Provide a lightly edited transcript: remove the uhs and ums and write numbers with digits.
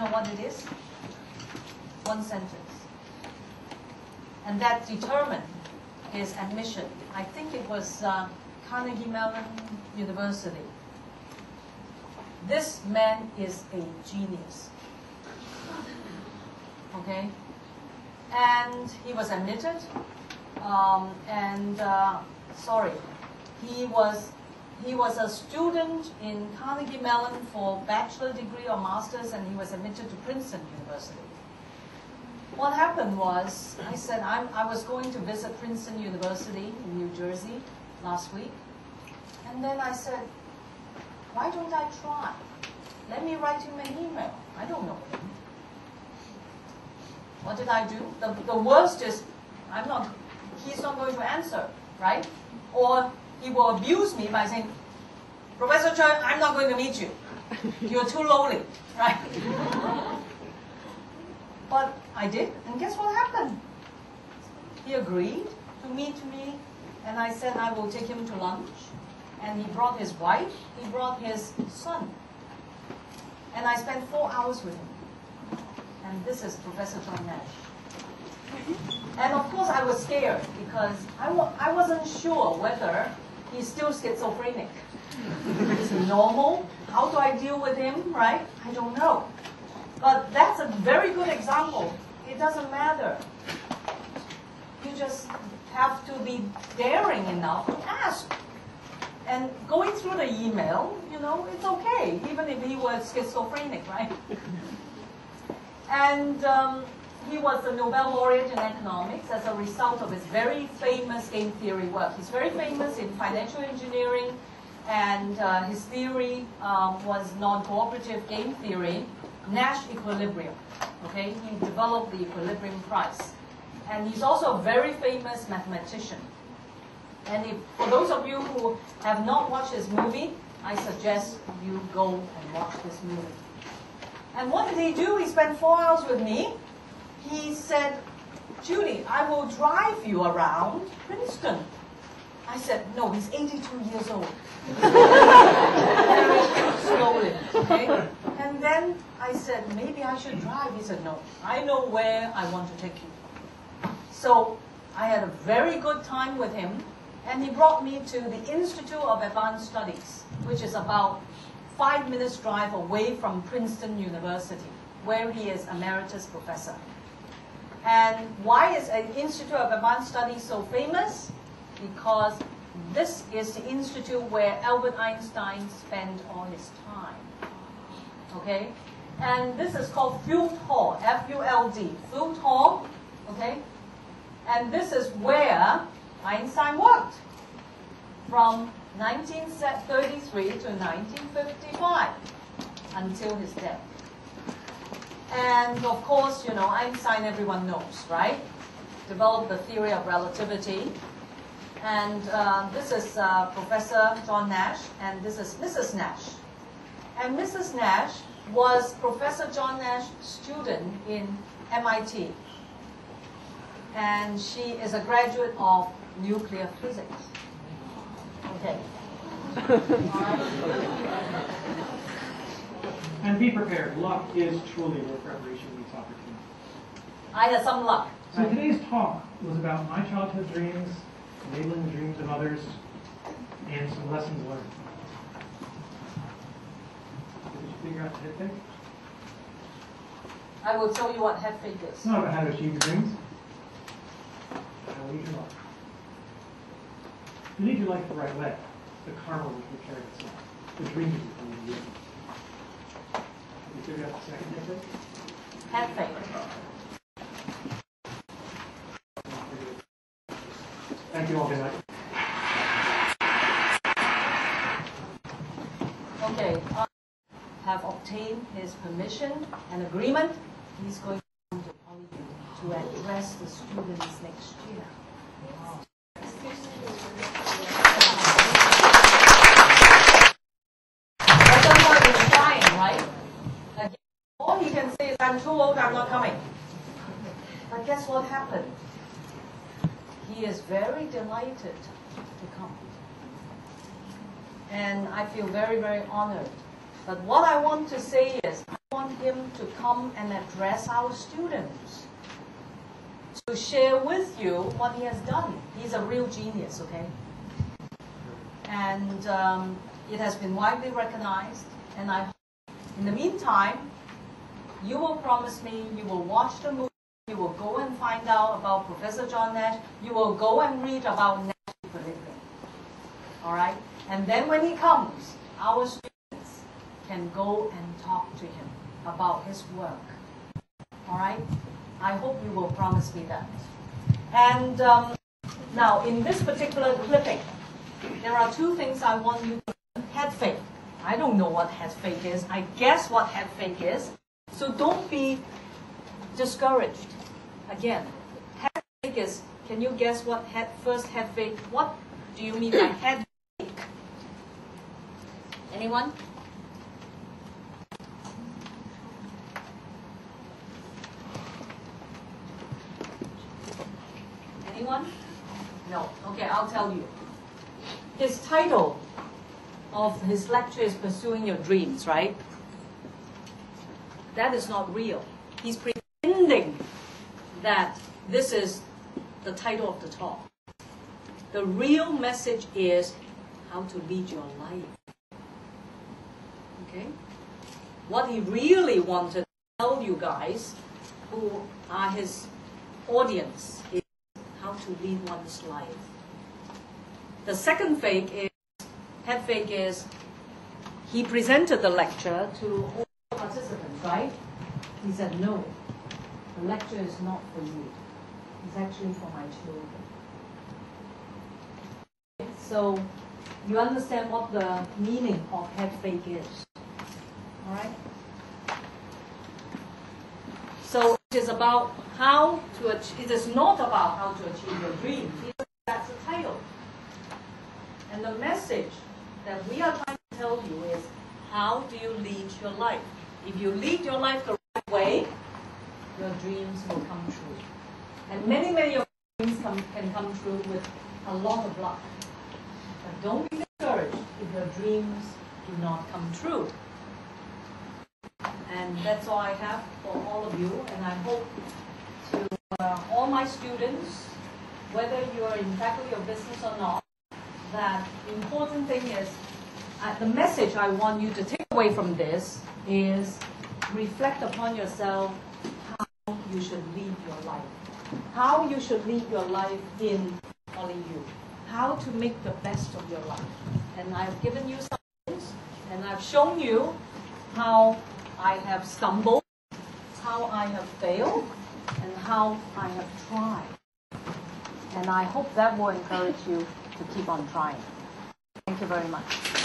know what it is? One sentence. And that determined his admission. I think it was Carnegie Mellon University. This man is a genius. Okay? And he was admitted. Sorry, he was a student in Carnegie Mellon for bachelor degree or master's, and he was admitted to Princeton University. What happened was, I said, I was going to visit Princeton University in New Jersey last week, and then I said, why don't I try? Let me write him an email. I don't know him. What did I do? The worst is, he's not going to answer, right? Or he will abuse me by saying, Professor Tsui, I'm not going to meet you. You're too lowly, right? But I did, and guess what happened? He agreed to meet me, and I said I will take him to lunch. And he brought his wife, he brought his son. And I spent 4 hours with him. And this is Professor John Nash. And of course I was scared because I wasn't sure whether he's still schizophrenic. Is he normal? How do I deal with him, right? I don't know. But that's a very good example. It doesn't matter. You just have to be daring enough to ask. And going through the email, it's okay, even if he was schizophrenic, right? And he was a Nobel laureate in economics as a result of his very famous game theory work. He's very famous in financial engineering, and his theory was non-cooperative game theory, Nash equilibrium. Okay, he developed the equilibrium price. And he's also a very famous mathematician. And for those of you who have not watched his movie, I suggest you go and watch this movie. And what did he do? He spent 4 hours with me. He said, Judy, I will drive you around Princeton. I said, no, he's 82 years old. Very slowly, okay? And then I said, maybe I should drive. He said, no, I know where I want to take you. So I had a very good time with him, and he brought me to the Institute of Advanced Studies, which is about 5 minutes drive away from Princeton University, where he is emeritus professor. And why is an Institute of Advanced Studies so famous? Because this is the institute where Albert Einstein spent all his time. Okay? And this is called Field Hall, F-U-L-D, Field Hall, okay? And this is where Einstein worked from 1933 to 1955 until his death. And of course, Einstein everyone knows, right? Developed the theory of relativity. And this is Professor John Nash, and this is Mrs. Nash. And Mrs. Nash was Professor John Nash's student in MIT. And she is a graduate of nuclear physics. Okay. And be prepared. Luck is truly where preparation meets opportunity. I had some luck. So today's talk was about my childhood dreams, enabling the dreams of others, and some lessons learned. Did you figure out the head fake? I will tell you what head fake is. It's not about how to achieve your dreams. How to lead your life. You lead your life the right way. The karma will take care of itself. The dreams will come to you. Did you figure out the second head fake? Head fake. Thank you all. Good night. Okay. Have obtained his permission and agreement. He's going to come to Hollywood to address the students next year. Everyone is trying, right? Again, all he can say is, I'm too old, I'm not coming. But guess what happened? He is very delighted to come. And I feel very, very honored. But what I want to say is, I want him to come and address our students, to share with you what he has done. He's a real genius, okay? And it has been widely recognized, and I hope in the meantime, you will promise me you will watch the movie, you will go and find out about Professor John Nash, you will go and read about Nash equilibrium. All right? And then when he comes, our students can go and talk to him about his work. All right? I hope you will promise me that. And now, in this particular clipping, there are two things I want you to learn. Head fake. I don't know what head fake is. I guess what head fake is. So don't be discouraged. Again, head fake is, can you guess what first head fake, what do you mean by head fake? Anyone? Anyone? No. Okay, I'll tell you. His title of his lecture is Pursuing Your Dreams, right? That is not real. He's pretending that this is the title of the talk. The real message is how to lead your life. Okay? What he really wanted to tell you guys, who are his audience, is how to lead one's life. The second fake is, head fake is, he presented the lecture to all participants, right? He said, no, the lecture is not for you. It's actually for my children. So you understand what the meaning of head fake is. All right? So it is about how to achieve, it is not about how to achieve your dreams. That's the title. And the message that we are trying to tell you is, how do you lead your life? If you lead your life the right way, your dreams will come true. And many, many of your dreams can come true with a lot of luck. But don't be discouraged if your dreams do not come true. And that's all I have for all of you. And I hope to all my students, whether you are in faculty of business or not, that the important thing is, the message I want you to take away from this is reflect upon yourself how you should lead your life. How you should lead your life in calling you. How to make the best of your life. And I've given you some things, and I've shown you how I have stumbled, how I have failed, and how I have tried. And I hope that will encourage you to keep on trying. Thank you very much.